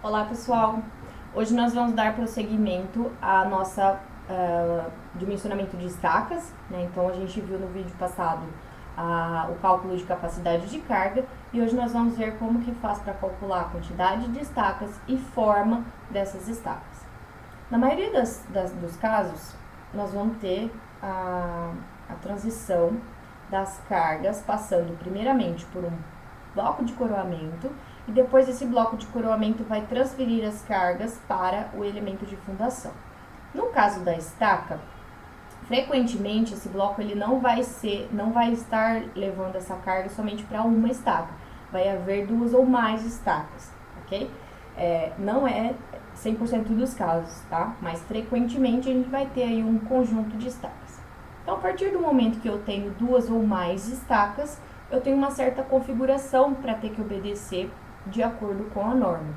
Olá pessoal, hoje nós vamos dar prosseguimento à nossa dimensionamento de estacas, né? Então a gente viu no vídeo passado o cálculo de capacidade de carga e hoje nós vamos ver como que faz para calcular a quantidade de estacas e forma dessas estacas. Na maioria dos casos, nós vamos ter a transição das cargas passando primeiramente por um bloco de coroamento e depois esse bloco de coroamento vai transferir as cargas para o elemento de fundação. No caso da estaca, frequentemente esse bloco ele não vai estar levando essa carga somente para uma estaca, vai haver duas ou mais estacas, ok? Não é 100% dos casos, tá? Mas frequentemente a gente vai ter aí um conjunto de estacas. Então, a partir do momento que eu tenho duas ou mais estacas, eu tenho uma certa configuração para ter que obedecer de acordo com a norma.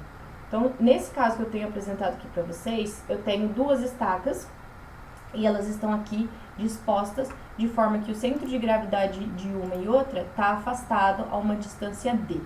Então, nesse caso que eu tenho apresentado aqui para vocês, eu tenho duas estacas e elas estão aqui dispostas de forma que o centro de gravidade de uma e outra está afastado a uma distância d.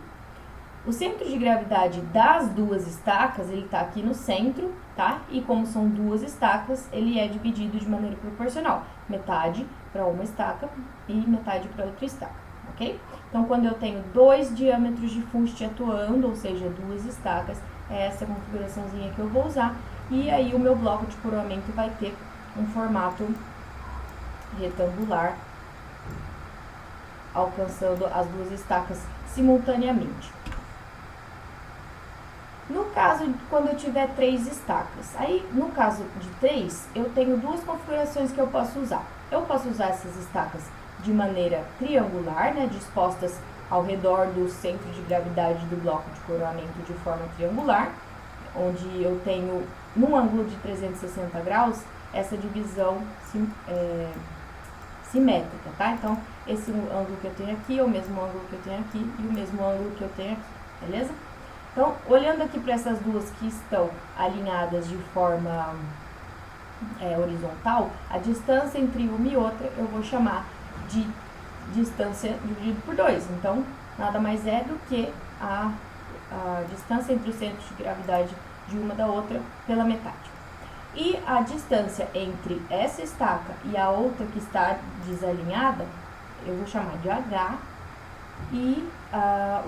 O centro de gravidade das duas estacas, ele está aqui no centro, tá? E como são duas estacas, ele é dividido de maneira proporcional. Metade para uma estaca e metade para outra estaca, ok? Então, quando eu tenho dois diâmetros de fuste atuando, ou seja, duas estacas, é essa configuraçãozinha que eu vou usar. E aí o meu bloco de coroamento vai ter um formato retangular, alcançando as duas estacas simultaneamente. No caso, quando eu tiver três estacas, aí no caso de três, eu tenho duas configurações que eu posso usar. Eu posso usar essas estacas de maneira triangular, né, dispostas ao redor do centro de gravidade do bloco de coroamento de forma triangular, onde eu tenho, num ângulo de 360 graus, essa divisão simétrica, tá? Então, esse ângulo que eu tenho aqui é o mesmo ângulo que eu tenho aqui e o mesmo ângulo que eu tenho aqui, beleza? Então, olhando aqui para essas duas que estão alinhadas de forma horizontal, a distância entre uma e outra eu vou chamar de distância dividido por 2. Então, nada mais é do que a distância entre os centros de gravidade de uma da outra pela metade. E a distância entre essa estaca e a outra que está desalinhada, eu vou chamar de H. E a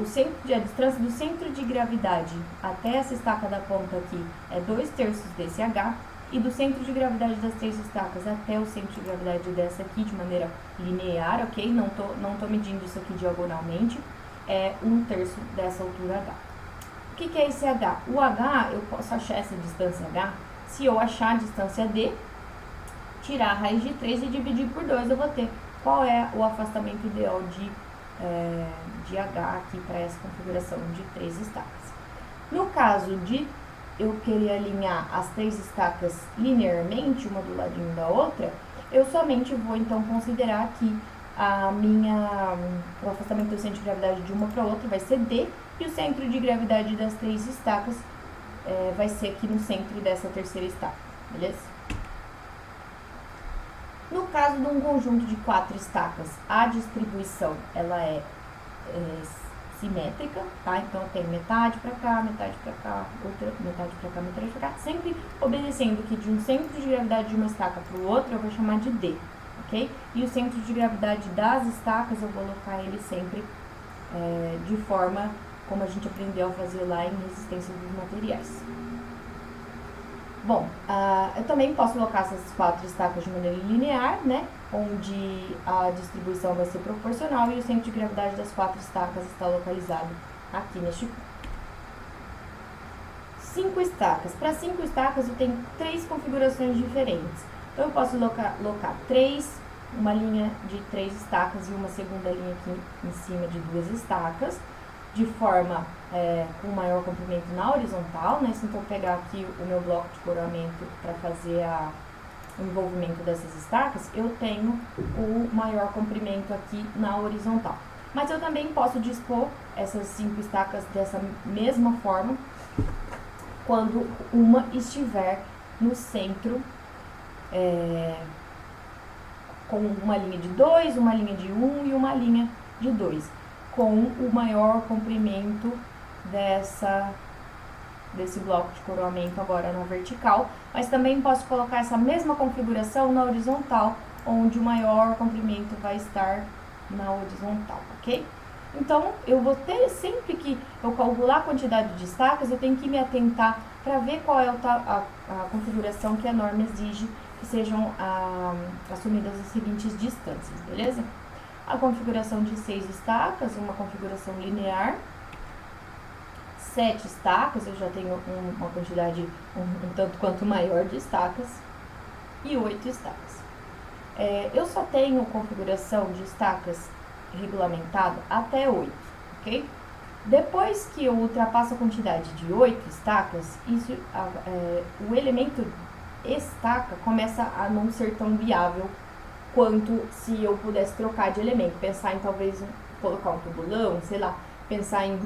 distância do centro de gravidade até essa estaca da ponta aqui é 2/3 desse H, e do centro de gravidade das três estacas até o centro de gravidade dessa aqui de maneira linear, ok? Não tô medindo isso aqui diagonalmente, é 1/3 dessa altura H. O que é esse H? O H, eu posso achar essa distância H, se eu achar a distância D, tirar a raiz de 3 e dividir por 2, eu vou ter qual é o afastamento ideal de H aqui para essa configuração de três estacas. No caso de eu querer alinhar as três estacas linearmente, uma do ladinho da outra, eu somente vou então considerar que o afastamento do centro de gravidade de uma para outra vai ser D, e o centro de gravidade das três estacas vai ser aqui no centro dessa terceira estaca, beleza? No caso de um conjunto de 4 estacas, a distribuição ela é simétrica, tá? Então eu tenho metade para cá, metade para cá, outra metade para cá, metade para cá, sempre obedecendo que de um centro de gravidade de uma estaca para o outro eu vou chamar de D, ok? E o centro de gravidade das estacas eu vou colocar ele sempre de forma como a gente aprendeu a fazer lá em resistência dos materiais. Bom, eu também posso colocar essas 4 estacas de maneira linear, né? Onde a distribuição vai ser proporcional e o centro de gravidade das 4 estacas está localizado aqui neste ponto. 5 estacas. Para 5 estacas eu tenho 3 configurações diferentes. Então eu posso colocar uma linha de 3 estacas e uma segunda linha aqui em cima de 2 estacas, de forma com maior comprimento na horizontal, né? Se então eu pegar aqui o meu bloco de coroamento para fazer o envolvimento dessas estacas, eu tenho o maior comprimento aqui na horizontal. Mas eu também posso dispor essas 5 estacas dessa mesma forma, quando uma estiver no centro, com uma linha de 2, uma linha de 1 e uma linha de 2. Com o maior comprimento desse bloco de coroamento agora na vertical, mas também posso colocar essa mesma configuração na horizontal, onde o maior comprimento vai estar na horizontal, ok? Então, eu vou ter, sempre que eu calcular a quantidade de estacas, eu tenho que me atentar para ver qual é a configuração que a norma exige que sejam assumidas as seguintes distâncias, beleza? A configuração de 6 estacas, uma configuração linear. 7 estacas, eu já tenho uma quantidade um tanto quanto maior de estacas. E 8 estacas. Eu só tenho configuração de estacas regulamentado até 8, ok? Depois que eu ultrapasso a quantidade de 8 estacas, o elemento estaca começa a não ser tão viável quanto se eu pudesse trocar de elemento, pensar em talvez colocar um tubulão, sei lá, pensar em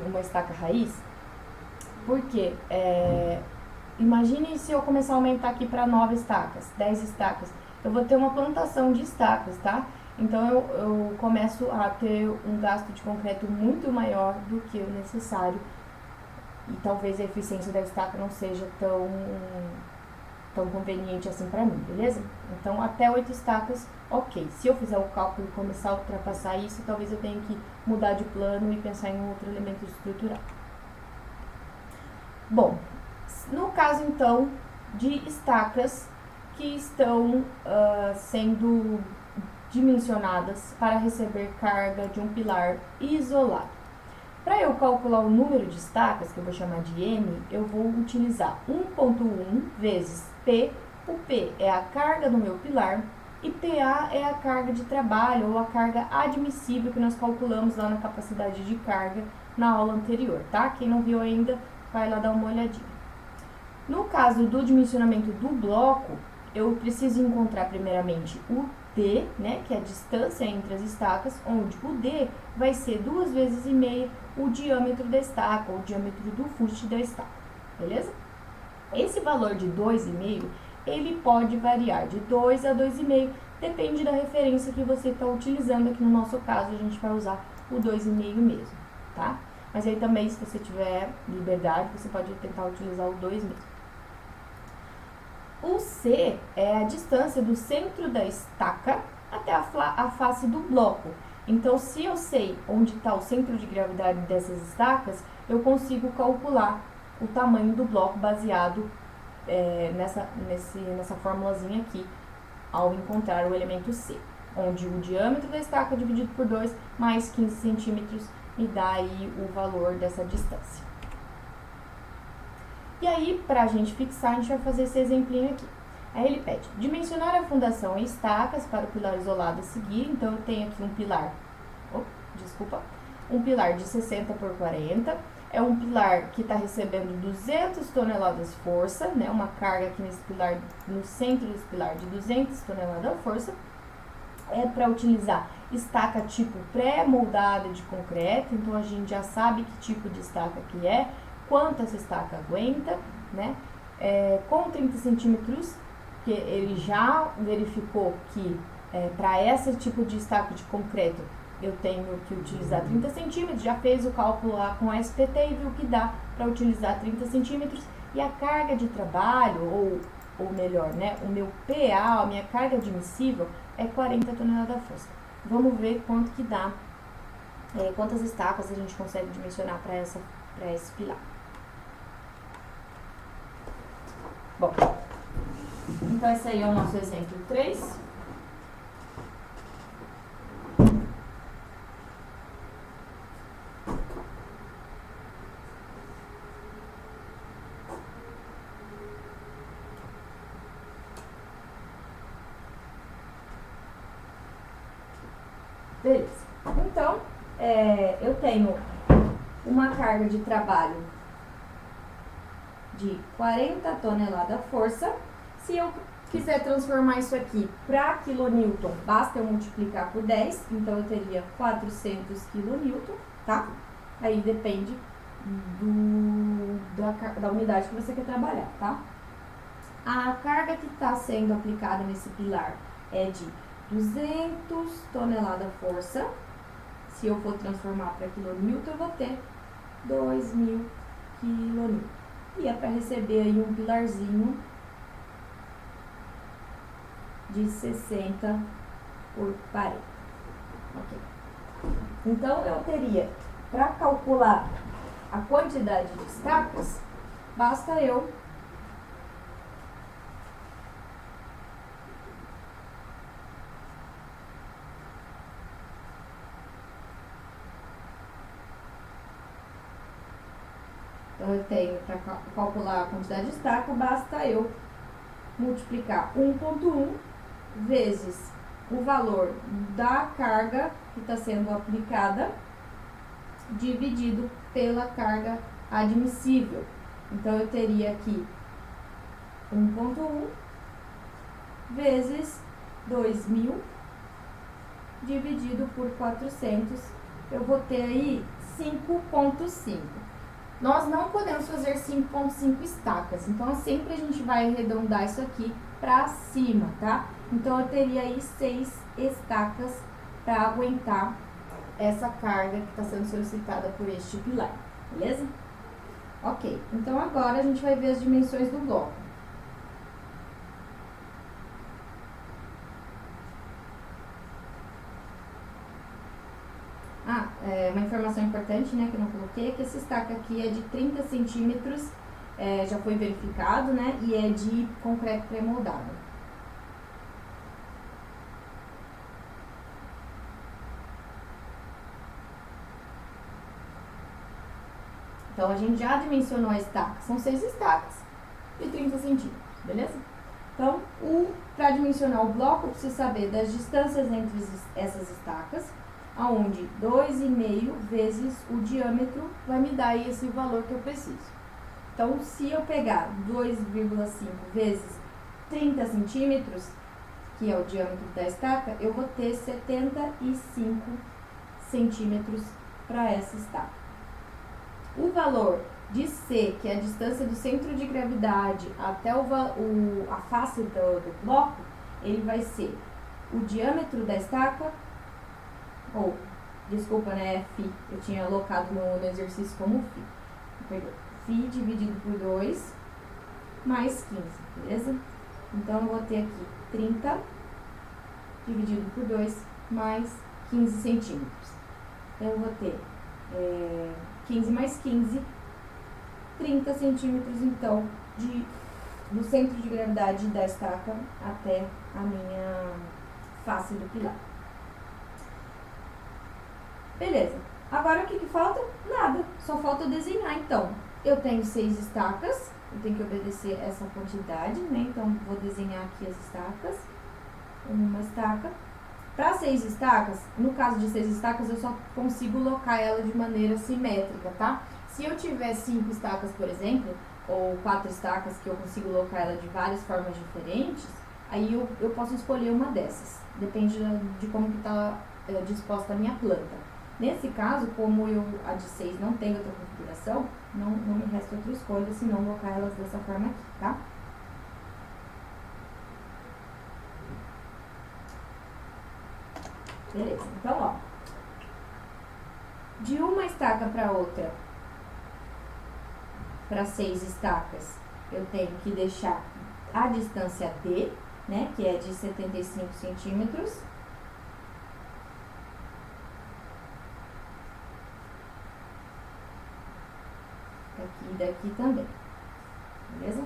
uma estaca raiz. Porque imagine se eu começar a aumentar aqui para 9 estacas, 10 estacas, eu vou ter uma plantação de estacas, tá? Então eu começo a ter um gasto de concreto muito maior do que o necessário e talvez a eficiência da estaca não seja tão conveniente assim para mim, beleza? Então, até 8 estacas, ok. Se eu fizer o cálculo e começar a ultrapassar isso, talvez eu tenha que mudar de plano e pensar em outro elemento estrutural. Bom, no caso, então, de estacas que estão sendo dimensionadas para receber carga de um pilar isolado. Para eu calcular o número de estacas, que eu vou chamar de N, eu vou utilizar 1.1 vezes P. O P é a carga do meu pilar e PA é a carga de trabalho ou a carga admissível que nós calculamos lá na capacidade de carga na aula anterior, tá? Quem não viu ainda, vai lá dar uma olhadinha. No caso do dimensionamento do bloco, eu preciso encontrar primeiramente o D, né, que é a distância entre as estacas, onde o D vai ser 2 vezes e meia o diâmetro da estaca, ou o diâmetro do fuste da estaca, beleza? Esse valor de 2,5, ele pode variar de 2 a 2,5, depende da referência que você está utilizando. Aqui no nosso caso, a gente vai usar o 2,5 mesmo, tá? Mas aí também, se você tiver liberdade, você pode tentar utilizar o 2 mesmo. O C é a distância do centro da estaca até a face do bloco. Então, se eu sei onde está o centro de gravidade dessas estacas, eu consigo calcular o tamanho do bloco baseado nessa formulazinha aqui, ao encontrar o elemento C, onde o diâmetro da estaca dividido por 2 mais 15 centímetros me dá aí o valor dessa distância. E aí, para a gente fixar, a gente vai fazer esse exemplinho aqui. Aí ele pede, dimensionar a fundação em estacas para o pilar isolado a seguir. Então, eu tenho aqui um pilar de 60 por 40. É um pilar que está recebendo 200 toneladas força, né? Uma carga aqui nesse pilar, no centro desse pilar, de 200 toneladas força. É para utilizar estaca tipo pré-moldada de concreto. Então, a gente já sabe que tipo de estaca que é, quanto essa estaca aguenta, né? Com 30 centímetros, que ele já verificou que para esse tipo de estaca de concreto eu tenho que utilizar 30 centímetros, já fez o cálculo lá com a SPT e viu que dá para utilizar 30 centímetros, e a carga de trabalho, ou melhor, né, o meu PA, a minha carga admissível, é 40 toneladas força. Vamos ver quanto que dá, quantas estacas a gente consegue dimensionar para esse pilar. Bom, então esse aí é o nosso exemplo 3. Beleza. Então, eu tenho uma carga de trabalho de 40 toneladas força. Se eu quiser transformar isso aqui para quilonewton, basta eu multiplicar por 10, então eu teria 400 quilonewton, tá? Aí depende da unidade que você quer trabalhar, tá? A carga que está sendo aplicada nesse pilar é de 200 toneladas força. Se eu for transformar para quilonewton, eu vou ter 2.000 quilonewton. e é para receber aí um pilarzinho de 60 por 40. Ok. Então, eu teria, para calcular a quantidade de estacas, basta eu Então, eu tenho, para calcular a quantidade de estaca, basta eu multiplicar 1,1 vezes o valor da carga que está sendo aplicada, dividido pela carga admissível. Então, eu teria aqui 1,1 vezes 2.000 dividido por 400, eu vou ter aí 5,5. Nós não podemos fazer 5,5 estacas, então sempre a gente vai arredondar isso aqui para cima, tá? Então, eu teria aí 6 estacas para aguentar essa carga que está sendo solicitada por este pilar, beleza? Ok, então agora a gente vai ver as dimensões do bloco. Uma informação importante, né, que eu não coloquei, é que essa estaca aqui é de 30 centímetros, já foi verificado, né, e é de concreto pré-moldado. Então, a gente já dimensionou a estaca, são 6 estacas de 30 centímetros, beleza? Então, para dimensionar o bloco, eu preciso saber das distâncias entre essas estacas, aonde 2,5 vezes o diâmetro vai me dar aí esse valor que eu preciso. Então, se eu pegar 2,5 vezes 30 centímetros, que é o diâmetro da estaca, eu vou ter 75 centímetros para essa estaca. O valor de C, que é a distância do centro de gravidade até a face do bloco, ele vai ser o diâmetro da estaca, desculpa, né, Φ, eu tinha alocado no exercício como Φ. Φ dividido por 2 mais 15, beleza? Então, eu vou ter aqui 30 dividido por 2 mais 15 centímetros. Então, eu vou ter 15 mais 15, 30 centímetros, então, do centro de gravidade da estaca até a minha face do pilar. Beleza. Agora, o que falta? Nada. Só falta desenhar, então. Eu tenho 6 estacas, eu tenho que obedecer essa quantidade, né? Então, vou desenhar aqui as estacas. Uma estaca. Para 6 estacas, no caso de 6 estacas, eu só consigo locar ela de maneira simétrica, tá? Se eu tiver 5 estacas, por exemplo, ou 4 estacas que eu consigo locar ela de várias formas diferentes, aí eu posso escolher uma dessas. Depende de como que está disposta a minha planta. Nesse caso, como a de 6 não tem outra configuração, não me resta outra escolha, senão locar elas dessa forma aqui, tá? Beleza, então, ó, de uma estaca para outra, para 6 estacas, eu tenho que deixar a distância D, né, que é de 75 centímetros. Aqui e daqui também, beleza?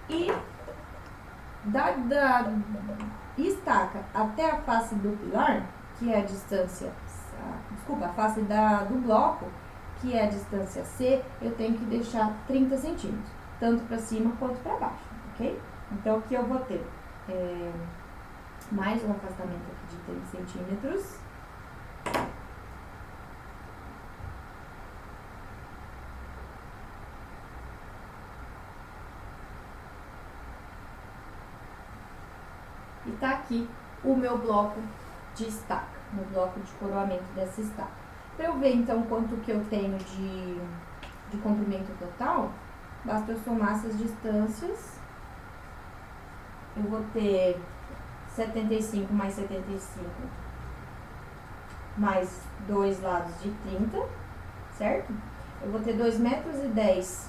E da estaca até a face do pilar, que é a distância, a face do bloco, que é a distância C, eu tenho que deixar 30 centímetros, tanto para cima quanto para baixo, ok? Então, aqui eu vou ter mais um afastamento aqui de 30 centímetros. E tá aqui o meu bloco de estaca, meu bloco de coroamento dessa estaca. Para eu ver, então, quanto que eu tenho de comprimento total, basta eu somar essas distâncias. Eu vou ter 75 mais 75, mais 2 lados de 30, certo? eu vou ter 2,10 metros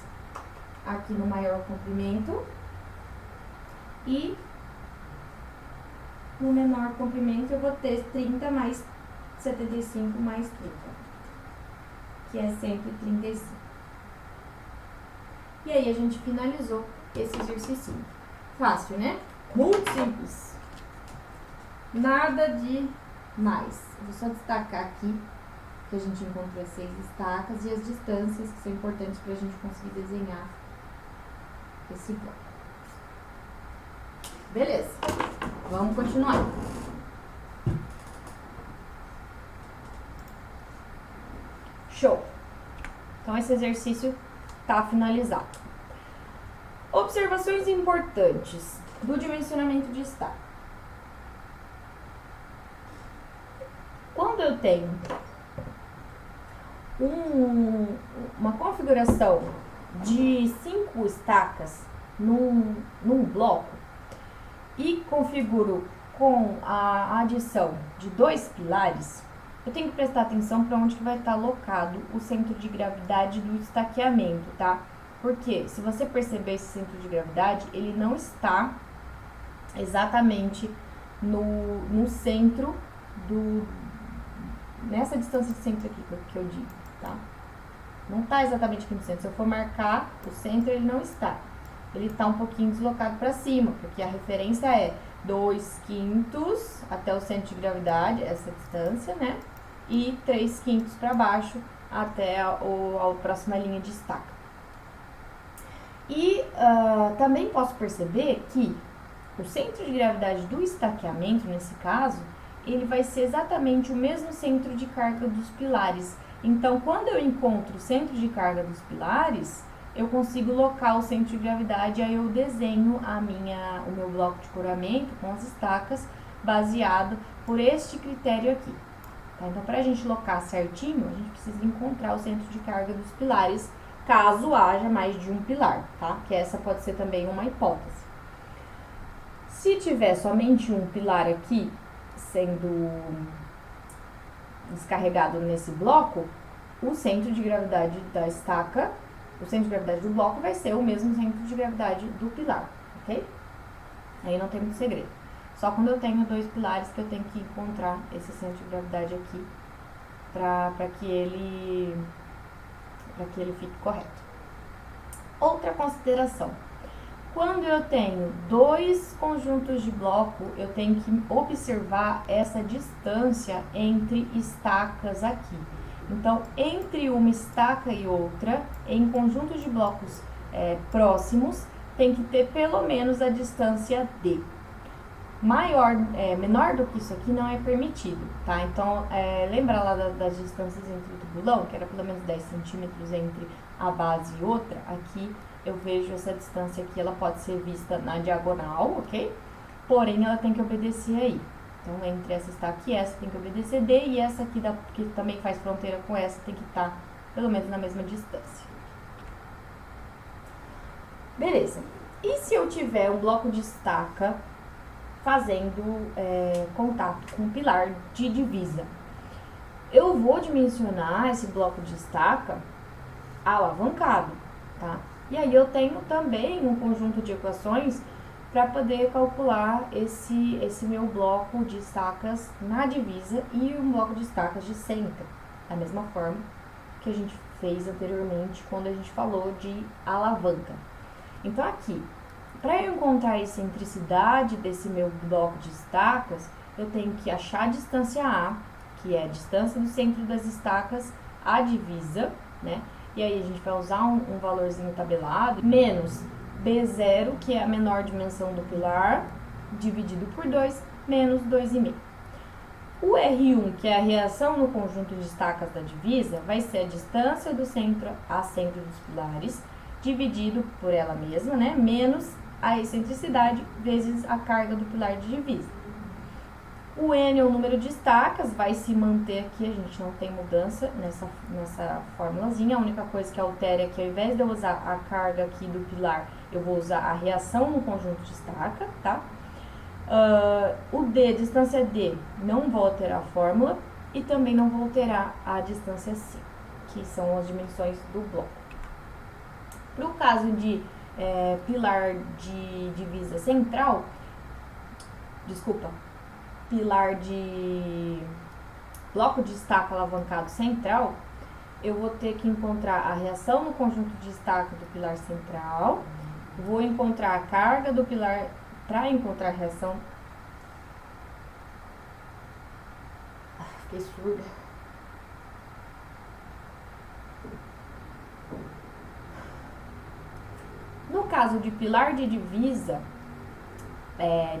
aqui no maior comprimento e no menor comprimento eu vou ter 30 mais 75 mais 30, que é 135. E aí a gente finalizou esse exercício. Fácil, né? Muito simples. Nada de mais. Eu vou só destacar aqui que a gente encontrou as 6 estacas e as distâncias que são importantes para a gente conseguir desenhar esse bloco. Beleza. Vamos continuar. Show! Então, esse exercício está finalizado. Observações importantes do dimensionamento de estaca. Quando eu tenho uma configuração de 5 estacas num bloco e configuro com a adição de 2 pilares, eu tenho que prestar atenção para onde que vai estar alocado o centro de gravidade do estaqueamento, tá? Porque se você perceber esse centro de gravidade, ele não está exatamente no centro nessa distância de centro aqui que eu digo, tá? Não está exatamente aqui no centro. Se eu for marcar o centro, ele não está. Ele está um pouquinho deslocado para cima, porque a referência é 2/5 até o centro de gravidade, essa distância, né? E 3/5 para baixo até a próxima linha de estaca. E também posso perceber que o centro de gravidade do estaqueamento, nesse caso, ele vai ser exatamente o mesmo centro de carga dos pilares. Então, quando eu encontro o centro de carga dos pilares, eu consigo locar o centro de gravidade, aí eu desenho o meu bloco de coramento com as estacas baseado por este critério aqui. Tá? Então, para a gente locar certinho, a gente precisa encontrar o centro de carga dos pilares, caso haja mais de um pilar, tá? Que essa pode ser também uma hipótese. Se tiver somente um pilar aqui sendo descarregado nesse bloco, o centro de gravidade da estaca, o centro de gravidade do bloco vai ser o mesmo centro de gravidade do pilar, ok? Aí não tem muito segredo. Só quando eu tenho 2 pilares que eu tenho que encontrar esse centro de gravidade aqui para que ele fique correto. Outra consideração. Quando eu tenho 2 conjuntos de bloco, eu tenho que observar essa distância entre estacas aqui. Então, entre uma estaca e outra, em conjuntos de blocos próximos, tem que ter pelo menos a distância D. Menor do que isso aqui não é permitido, tá? Então, lembra lá das distâncias entre o tubulão, que era pelo menos 10 centímetros entre a base e outra? Aqui eu vejo essa distância aqui, ela pode ser vista na diagonal, ok? Porém, ela tem que obedecer aí. Então, entre essa estaca e essa tem que obedecer D, e essa aqui, que também faz fronteira com essa, tem que estar pelo menos na mesma distância. Beleza. E se eu tiver um bloco de estaca fazendo contato com um pilar de divisa? Eu vou dimensionar esse bloco de estaca alavancado, tá? E aí eu tenho também um conjunto de equações para poder calcular esse meu bloco de estacas na divisa e um bloco de estacas de centro, da mesma forma que a gente fez anteriormente quando a gente falou de alavanca. Então aqui, para eu encontrar a excentricidade desse meu bloco de estacas, eu tenho que achar a distância A, que é a distância do centro das estacas à divisa, né? E aí a gente vai usar um valorzinho tabelado, menos B0, que é a menor dimensão do pilar, dividido por 2, menos 2,5. O R1, que é a reação no conjunto de estacas da divisa, vai ser a distância do centro a centro dos pilares, dividido por ela mesma, né? Menos a excentricidade vezes a carga do pilar de divisa. O N é o número de estacas, vai se manter aqui, a gente não tem mudança nessa formulazinha. A única coisa que altera é que ao invés de eu usar a carga aqui do pilar, eu vou usar a reação no conjunto de estaca, tá? O D, distância D, não vou alterar a fórmula e também não vou alterar a distância C. que são as dimensões do bloco. Para o caso de pilar de divisa central, pilar de bloco de estaca alavancado central, eu vou ter que encontrar a reação no conjunto de estaca do pilar central, vou encontrar a carga do pilar para encontrar a reação. Fiquei surda. No caso de pilar de divisa,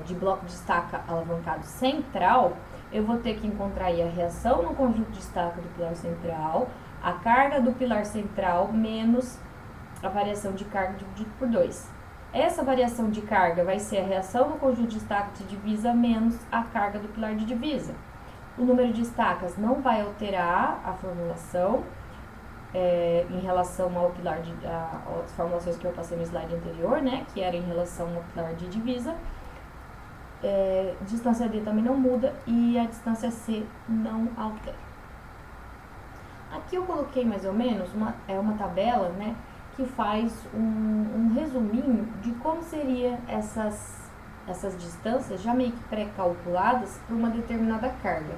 de bloco de estaca alavancado central, eu vou ter que encontrar aí a reação no conjunto de estaca do pilar central, a carga do pilar central menos a variação de carga dividido por 2. Essa variação de carga vai ser a reação no conjunto de estaca de divisa menos a carga do pilar de divisa. O número de estacas não vai alterar a formulação em relação ao pilar às formulações que eu passei no slide anterior, né, que era em relação ao pilar de divisa. Distância D também não muda e a distância C não altera. Aqui eu coloquei mais ou menos uma tabela, né, que faz um resuminho de como seria essas distâncias já meio que pré-calculadas por uma determinada carga.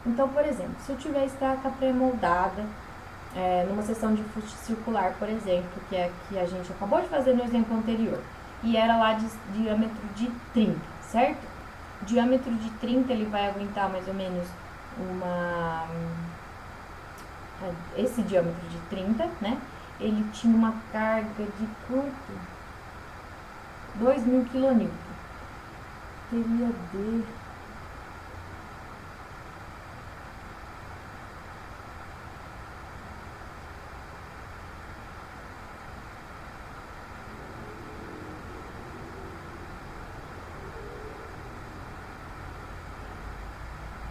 Então, por exemplo, se eu tiver estaca pré-moldada numa seção de fuste circular, por exemplo, que é a que a gente acabou de fazer no exemplo anterior, e era lá de diâmetro de 30, certo? Diâmetro de 30, ele vai aguentar mais ou menos esse diâmetro de 30, né? Ele tinha uma carga de quanto? 2.000 kN. Teria D.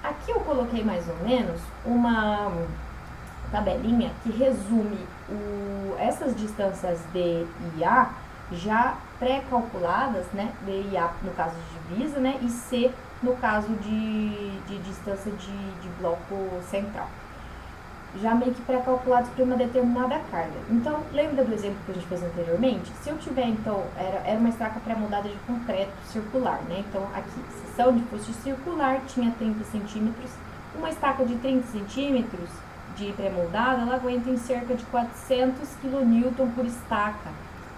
Aqui eu coloquei mais ou menos uma tabelinha que resume essas distâncias D e A já pré-calculadas, né? D e A no caso de divisa, né? E C no caso de distância de bloco central. Já meio que pré-calculados para uma determinada carga. Então, lembra do exemplo que a gente fez anteriormente? Se eu tiver, então, era uma estaca pré-moldada de concreto circular, né? Então, aqui, seção de fuste circular, tinha 30 centímetros. Uma estaca de 30 centímetros de pré-moldada, ela aguenta em cerca de 400 kN por estaca.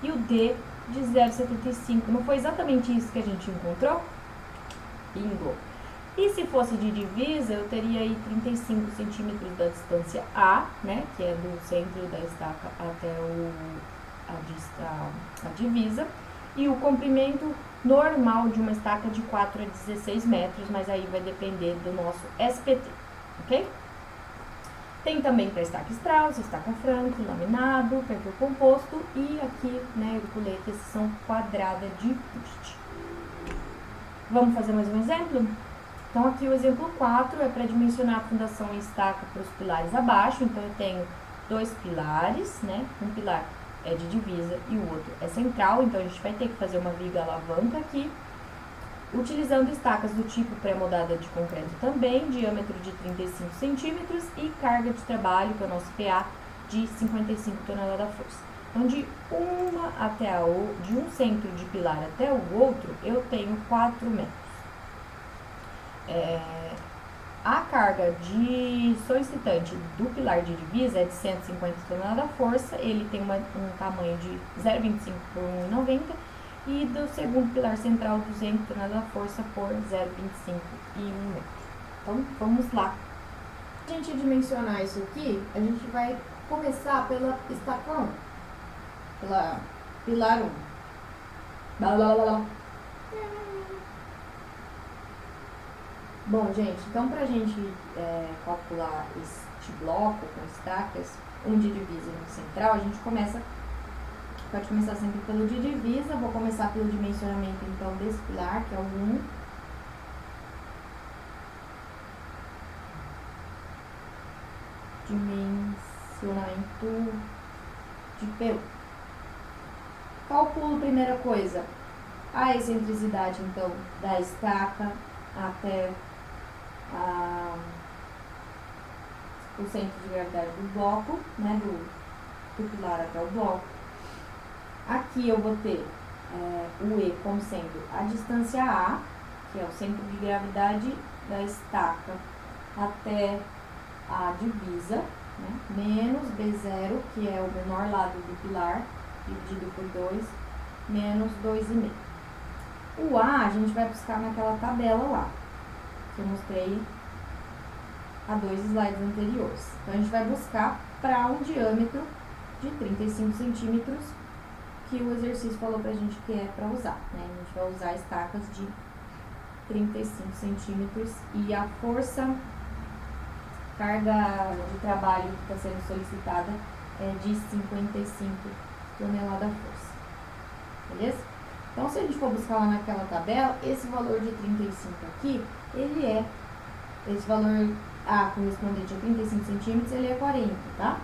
E o D de 0,75. Não foi exatamente isso que a gente encontrou? Bingo! E se fosse de divisa, eu teria aí 35 centímetros da distância A, né, que é do centro da estaca até a divisa, e o comprimento normal de uma estaca de 4 a 16 metros, mas aí vai depender do nosso SPT, ok? Tem também para estaca Strauss, estaca Franco, laminado, perfil composto, e aqui, né, eu pulei que esses são quadrada de fuste. Vamos fazer mais um exemplo? Então, aqui o exemplo 4 é para dimensionar a fundação em estaca para os pilares abaixo. Então, eu tenho dois pilares, né? Um pilar é de divisa e o outro é central. Então, a gente vai ter que fazer uma viga alavanca aqui, utilizando estacas do tipo pré-moldada de concreto também, diâmetro de 35 centímetros e carga de trabalho, que é o nosso PA, de 55 toneladas-força. Então, de um centro de pilar até o outro, eu tenho 4 metros. A carga solicitante do pilar de divisa é de 150 toneladas-força, ele tem um tamanho de 0,25 por 1,90 e do segundo pilar central 200 toneladas-força por 0,25 e 1 metro. Então, vamos lá. Para a gente dimensionar isso aqui, a gente vai começar pela estaca 1, pela pilar 1. Blá, blá, blá, blá. Bom, gente, então para a gente calcular este bloco com estacas, um de divisa e um de central, a gente pode começar sempre pelo de divisa. Vou começar pelo dimensionamento, então, desse pilar, que é o 1. Dimensionamento de P1. Calculo, primeira coisa, a excentricidade, então, da estaca até o centro de gravidade do bloco, né, do pilar até o bloco. Aqui eu vou ter o E como sendo a distância A, que é o centro de gravidade da estaca até a divisa, né, menos B0, que é o menor lado do pilar, dividido por 2, menos 2,5. O A a gente vai buscar naquela tabela lá, que eu mostrei há 2 slides anteriores. Então, a gente vai buscar para um diâmetro de 35 centímetros, que o exercício falou pra gente que é para usar, né? A gente vai usar estacas de 35 centímetros e a carga de trabalho que está sendo solicitada é de 55 toneladas força. Beleza? Então, se a gente for buscar lá naquela tabela, esse valor de 35 aqui, ele é, esse valor A correspondente a 35 centímetros, ele é 40, tá?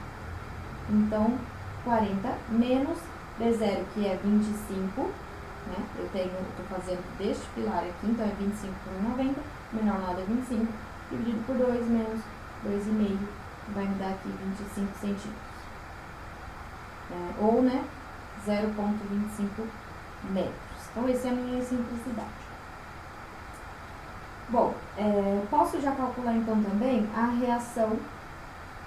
Então, 40 menos B0, que é 25, né? Eu tô fazendo deste pilar aqui, então é 25 por 90, menor lado é 25, dividido por 2 menos 2,5, vai me dar aqui 25 centímetros. Ou, né, 0,25 metros. Então, essa é a minha simplicidade. Bom, posso já calcular então também a reação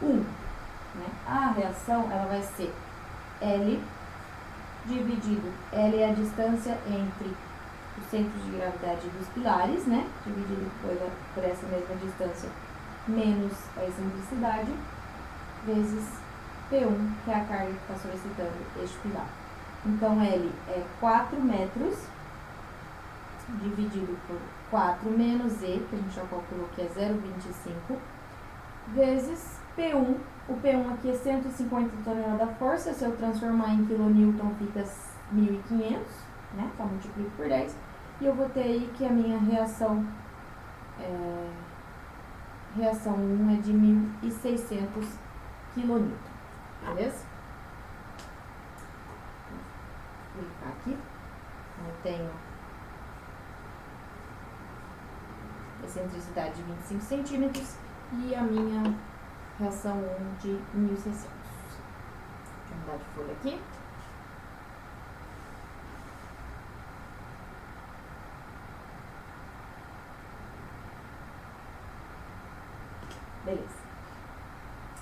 1. Né? A reação, ela vai ser L dividido, L é a distância entre o centro de gravidade dos pilares, né? Dividido por essa mesma distância, menos a excentricidade, vezes P1, que é a carga que está solicitando este pilar. Então, L é 4 metros, dividido por 4 menos E, que a gente já calculou que é 0,25, vezes P1. O P1 aqui é 150 toneladas da força, se eu transformar em quilonewton fica 1.500, né? Então, multiplico por 10. E eu vou ter aí que a minha reação 1 é de 1.600 kN. Beleza? Vou clicar aqui. Eu tenho excentricidade de 25 centímetros e a minha reação 1 de 1.600. Deixa eu mudar de folha aqui. Beleza.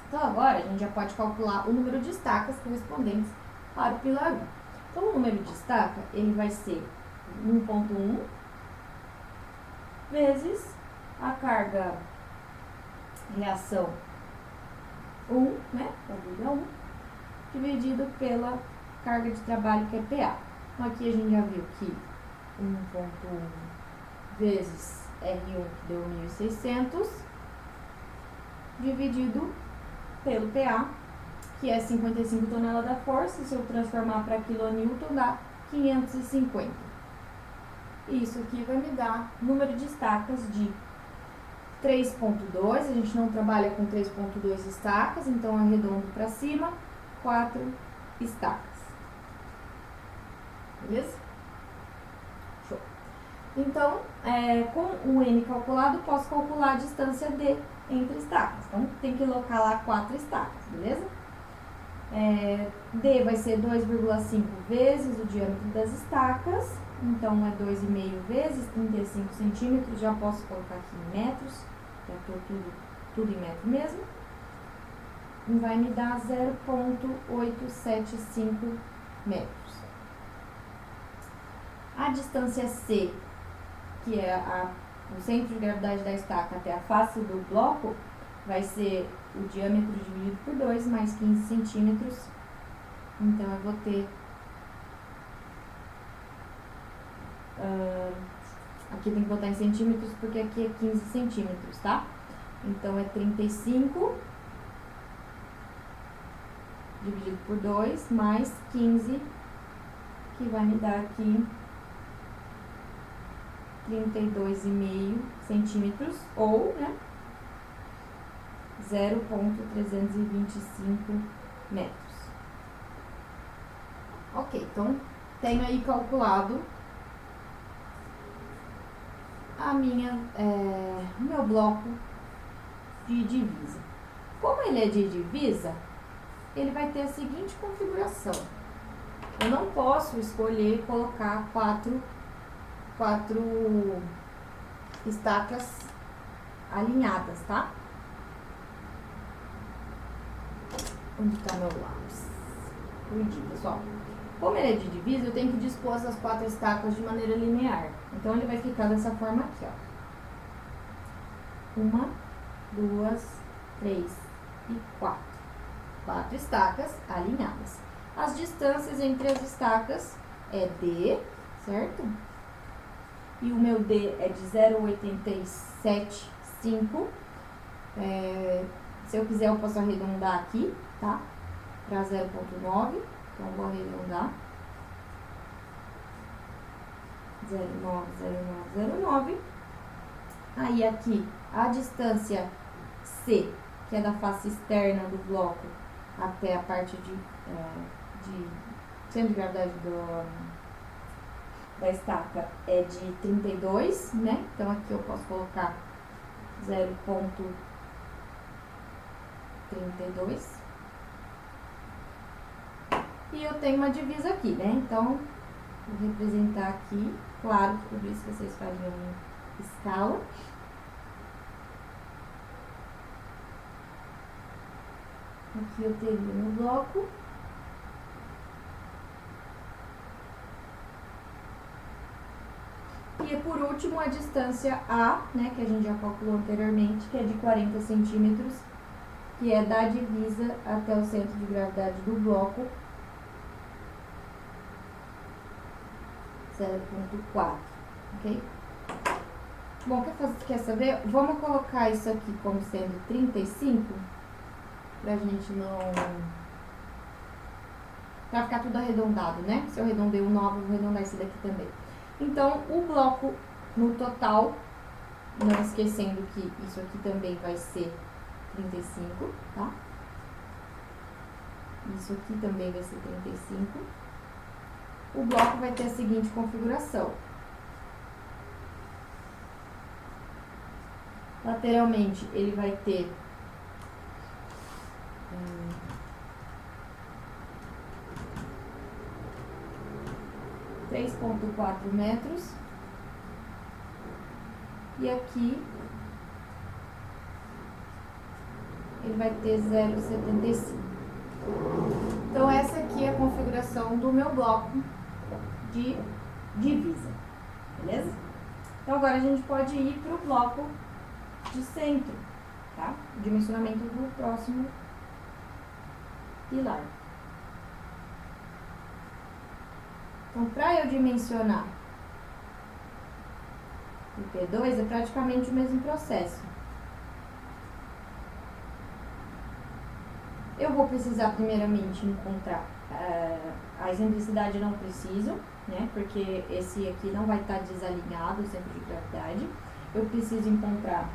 Então, agora a gente já pode calcular o número de estacas correspondentes para o pilar 1. Então, o número de estaca, ele vai ser 1,1 vezes a carga reação 1, né, agulha 1, dividido pela carga de trabalho, que é PA. Então, aqui a gente já viu que 1,1 vezes R1, que deu 1.600, dividido pelo PA, que é 55 toneladas da força. Se eu transformar para quilonewton, dá 550. Isso aqui vai me dar número de estacas de 3,2. A gente não trabalha com 3,2 estacas, então arredondo para cima, 4 estacas. Beleza? Show. Então, com o N calculado, posso calcular a distância D entre estacas. Então, tem que alocar lá 4 estacas, beleza? D vai ser 2,5 vezes o diâmetro das estacas. Então, é 2,5 vezes 35 centímetros. Já posso colocar aqui em metros. Já estou tudo em metro mesmo. E vai me dar 0,875 metros. A distância C, que é o centro de gravidade da estaca até a face do bloco, vai ser o diâmetro dividido por 2 mais 15 centímetros. Então, eu vou ter... aqui tem que botar em centímetros, porque aqui é 15 centímetros, tá? Então, é 35 dividido por 2 mais 15, que vai me dar aqui 32,5 centímetros, ou, né, 0,325 metros. Ok, então, tenho aí calculado o meu bloco de divisa. Como ele é de divisa, ele vai ter a seguinte configuração. Eu não posso escolher colocar quatro estacas alinhadas, tá? Onde tá meu lápis? Perdi, pessoal. Como ele é de divisa, eu tenho que dispor essas 4 estacas de maneira linear. Então, ele vai ficar dessa forma aqui, ó. 1, 2, 3 e 4. 4 estacas alinhadas. As distâncias entre as estacas é D, certo? E o meu D é de 0,875. Se eu quiser, eu posso arredondar aqui, tá? Para 0,9. Então, vou arredondar. 0,90909. Aí, aqui, a distância C, que é da face externa do bloco até a parte de centro de gravidade da estaca, é de 32, né? Então, aqui eu posso colocar 0,32. E eu tenho uma divisa aqui, né? Então, vou representar aqui. Claro que tudo isso vocês fariam em escala. Aqui eu teria meu bloco. E por último, a distância A, né, que a gente já calculou anteriormente, que é de 40 centímetros, que é da divisa até o centro de gravidade do bloco, 0,4, ok? Bom, quer saber? Vamos colocar isso aqui como sendo 35, pra gente não... pra ficar tudo arredondado, né? Se eu arredondei o 9, eu vou arredondar esse daqui também. Então, o bloco no total, não esquecendo que isso aqui também vai ser 35, tá? Isso aqui também vai ser 35. O bloco vai ter a seguinte configuração. Lateralmente, ele vai ter 3,4 metros. E aqui ele vai ter 0,75. Então, essa aqui é a configuração do meu bloco de divisa, beleza? Então, agora a gente pode ir para o bloco de centro, tá? O dimensionamento do próximo pilar. Então, para eu dimensionar o P2, é praticamente o mesmo processo. Eu vou precisar, primeiramente, encontrar a excentricidade, não preciso, né? Porque esse aqui não vai estar desalinhado, o centro de gravidade. Eu preciso encontrar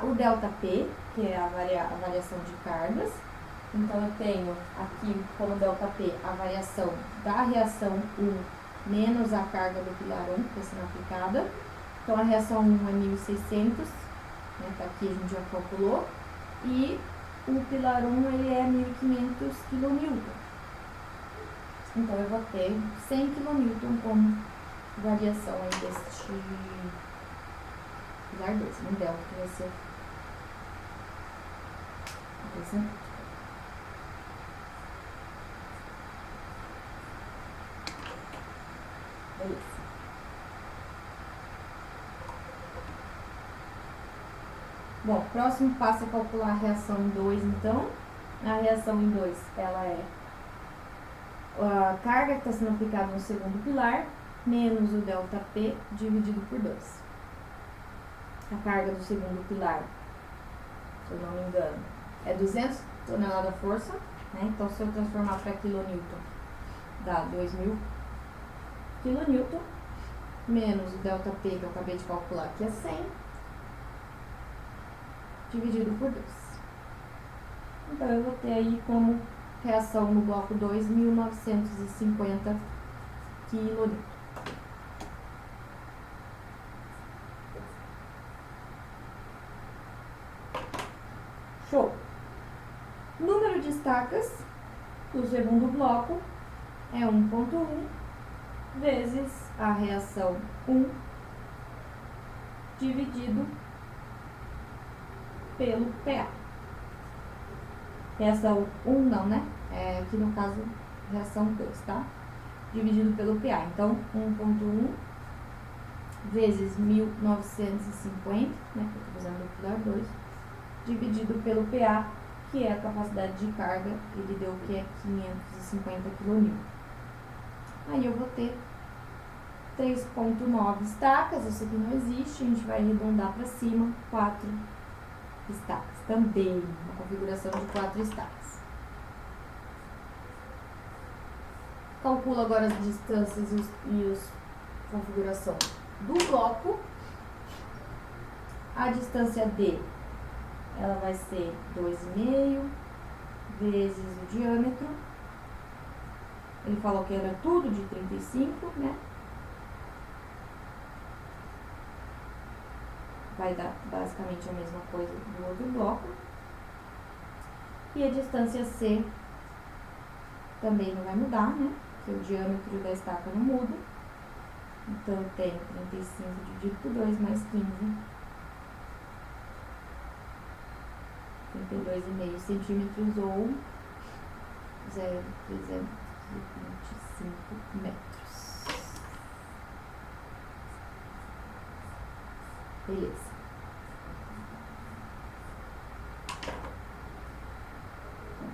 o ΔP, que é a variação de cargas. Então, eu tenho aqui como ΔP a variação da reação 1 menos a carga do pilar 1 que está sendo aplicada. Então, a reação 1 é 1.600, né? Tá aqui, a gente já calculou. E o pilar 1 ele é 1.500 kN. Então, eu vou ter 100 kN como variação aí deste pilar 2, um delta que vai ser interessante. Beleza. Bom, próximo passo é calcular a reação em 2, então. A reação em 2, ela é a carga que está sendo aplicada no segundo pilar, menos o ΔP dividido por 2. A carga do segundo pilar, se eu não me engano, é 200 toneladas-força, né? Então, se eu transformar para quilonewton, dá 2.000 kN, menos o ΔP que eu acabei de calcular, que é 100, dividido por 2. Então, eu vou ter aí como reação no bloco 2, 1.950 kN. estacas do segundo bloco é 1,1 vezes a reação 1 dividido pelo PA. Reação 1 não, né? Aqui no caso, reação 2, tá? Dividido pelo PA. Então, 1,1 vezes 1950, né? Que eu tô usando o pilar 2, dividido pelo PA, que é a capacidade de carga, ele deu que é 550 kN. Aí eu vou ter 3,9 estacas, isso aqui não existe, a gente vai arredondar para cima, 4 estacas. Também uma configuração de 4 estacas. Calcula agora as distâncias e a configuração do bloco. A distância D, ela vai ser 2,5 vezes o diâmetro. Ele falou que era tudo de 35, né? Vai dar basicamente a mesma coisa do outro bloco. E a distância C também não vai mudar, né? Porque o diâmetro da estaca não muda. Então, tem 35 dividido por 2 mais 15. 32,5 centímetros ou 0,325 metros. Beleza.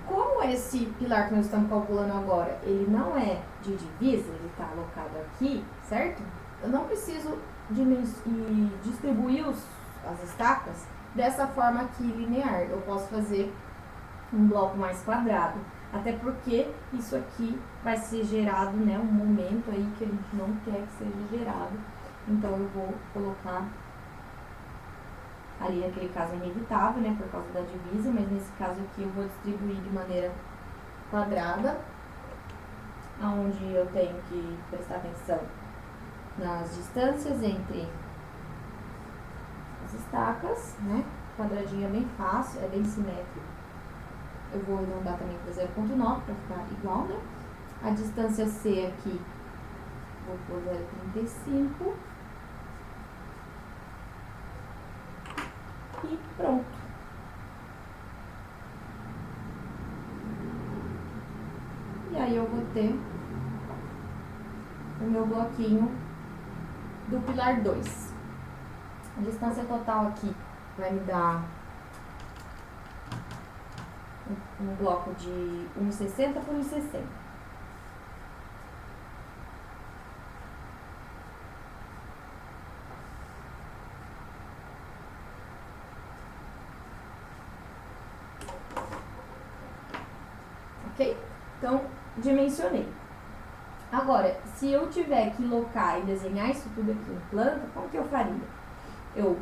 Como esse pilar que nós estamos calculando agora, ele não é de divisa, ele está alocado aqui, certo? Eu não preciso distribuir as estacas dessa forma aqui linear. Eu posso fazer um bloco mais quadrado, até porque isso aqui vai ser gerado, né, um momento aí que a gente não quer que seja gerado. Então eu vou colocar ali, naquele caso é inevitável, né, por causa da divisa, mas nesse caso aqui eu vou distribuir de maneira quadrada, onde eu tenho que prestar atenção nas distâncias entre as estacas, né? Quadradinho é bem fácil, é bem simétrico. Eu vou arredondar também para 0,9 para ficar igual, né? A distância C aqui, vou pôr 0,35. E pronto. E aí eu vou ter o meu bloquinho do pilar 2. A distância total aqui vai me dar um bloco de 1,60 por 1,60. Ok? Então, dimensionei. Agora, se eu tiver que locar e desenhar isso tudo aqui em planta, como que eu faria? Eu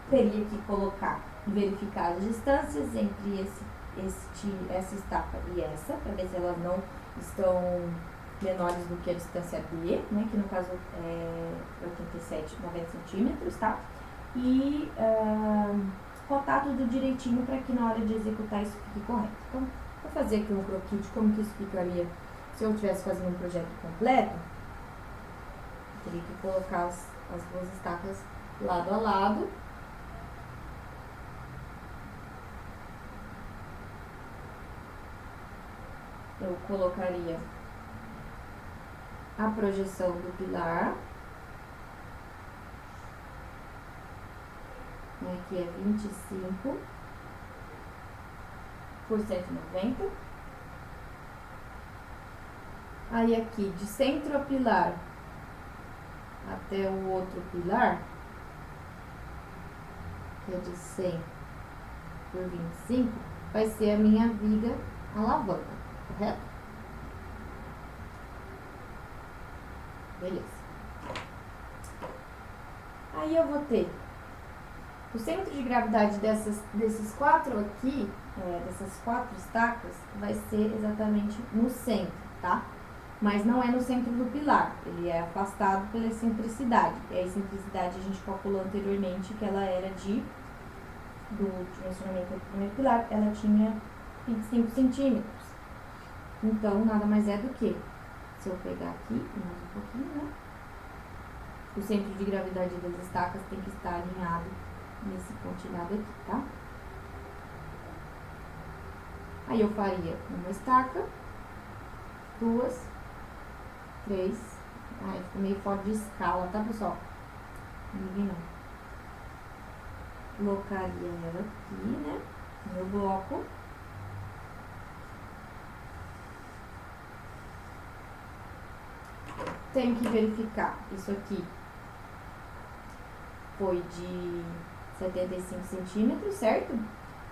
teria que colocar e verificar as distâncias entre essa estaca e essa, para ver se elas não estão menores do que a distância B, né, que no caso é 87, 90 centímetros, tá? E rotar tudo direitinho para que na hora de executar isso fique correto. Então, vou fazer aqui um croquis de como que isso ficaria se eu estivesse fazendo um projeto completo. Eu teria que colocar as duas estacas lado a lado. Eu colocaria a projeção do pilar, aqui é 25 por 190. Aí aqui, de centro a pilar até o outro pilar, que é de 100 por 25, vai ser a minha viga alavanca, correto? Beleza. Aí eu vou ter o centro de gravidade desses quatro aqui, dessas 4 estacas, vai ser exatamente no centro, tá? Mas não é no centro do pilar, ele é afastado pela excentricidade. E a excentricidade a gente calculou anteriormente que ela era do dimensionamento do primeiro pilar, ela tinha 25 centímetros. Então, nada mais é do que, se eu pegar aqui, mais um pouquinho, né? O centro de gravidade das estacas tem que estar alinhado nesse pontilhado aqui, tá? Aí eu faria uma estaca, 2, 3. Ai, ficou meio fora de escala, tá, pessoal? Ninguém não. Colocaria ela aqui, né? No meu bloco. Tenho que verificar. Isso aqui foi de 75 centímetros, certo?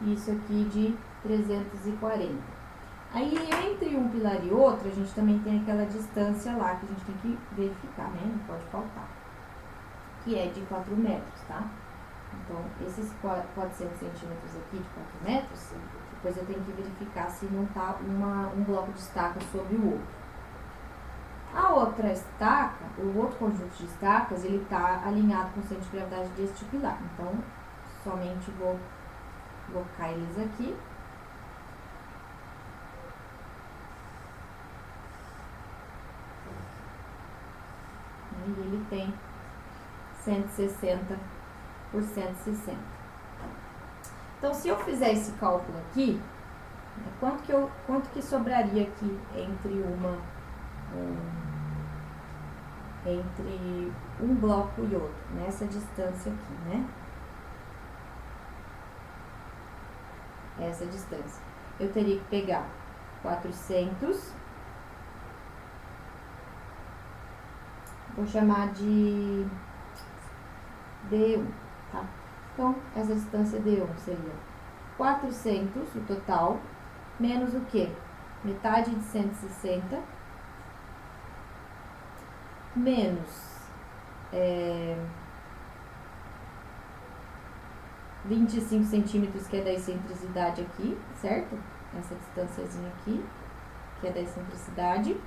E isso aqui de 340. Aí, entre um pilar e outro, a gente também tem aquela distância lá que a gente tem que verificar, né? Não pode faltar. Que é de 4 metros, tá? Então, esses 400 centímetros aqui de 4 metros, depois eu tenho que verificar se não tá um bloco de estaca sobre o outro. A outra estaca, o outro conjunto de estacas, ele tá alinhado com o centro de gravidade deste pilar. Então, somente vou colocar eles aqui. E ele tem 160 por 160. Então, se eu fizer esse cálculo aqui, quanto que sobraria aqui entre um bloco e outro, nessa distância aqui, né? Essa distância. Eu teria que pegar 400, vou chamar de D1, tá? Então, essa distância D1 seria 400, o total, menos o quê? Metade de 160, menos 25 centímetros, que é da excentricidade aqui, certo? Essa distânciazinha aqui, que é da excentricidade.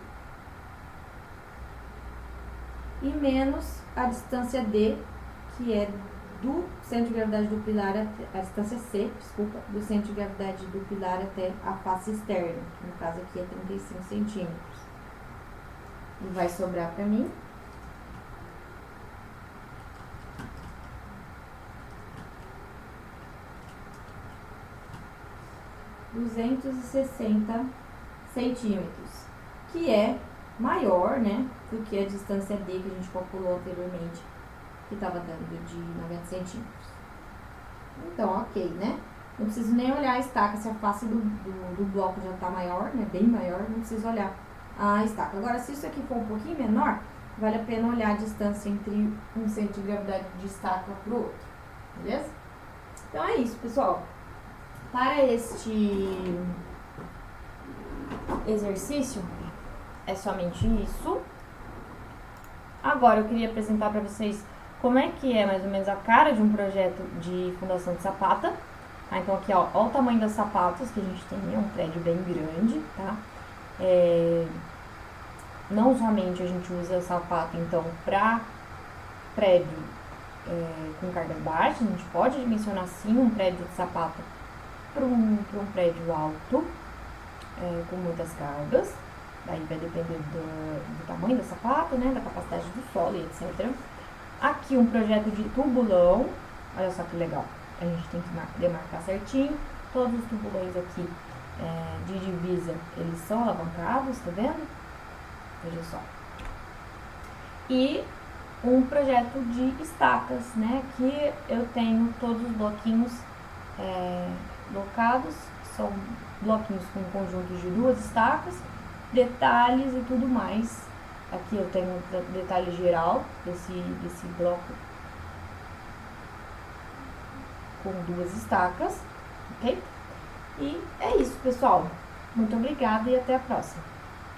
E menos a distância D, que é do centro de gravidade do pilar até a distância C, desculpa, do centro de gravidade do pilar até a face externa, que no caso aqui é 35 centímetros. E vai sobrar para mim 260 centímetros, que é maior, né, do que a distância D que a gente calculou anteriormente, que estava dando de 90 centímetros. Então, ok, né? Não preciso nem olhar a estaca, se a face do bloco já está maior, né, bem maior, não preciso olhar a estaca. Agora, se isso aqui for um pouquinho menor, vale a pena olhar a distância entre um centro de gravidade de estaca para o outro, beleza? Então, é isso, pessoal. Para este exercício, é somente isso. Agora, eu queria apresentar para vocês como é que é mais ou menos a cara de um projeto de fundação de sapata. Tá? Então, aqui, ó o tamanho das sapatas que a gente tem, é um prédio bem grande, tá? Não somente a gente usa sapata, então, para prédio com cargas baixas, a gente pode dimensionar, sim, um prédio de sapata para um prédio alto, com muitas cargas. Daí vai depender do tamanho da sapata, né, da capacidade do solo e etc. Aqui um projeto de tubulão, olha só que legal. A gente tem que demarcar certinho. Todos os tubulões aqui de divisa, eles são alavancados, tá vendo? Veja só. E um projeto de estacas, né, que eu tenho todos os bloquinhos locados, são bloquinhos com conjuntos de 2 estacas, detalhes e tudo mais. Aqui eu tenho o detalhe geral desse bloco com 2 estacas, ok? E é isso, pessoal. Muito obrigada e até a próxima.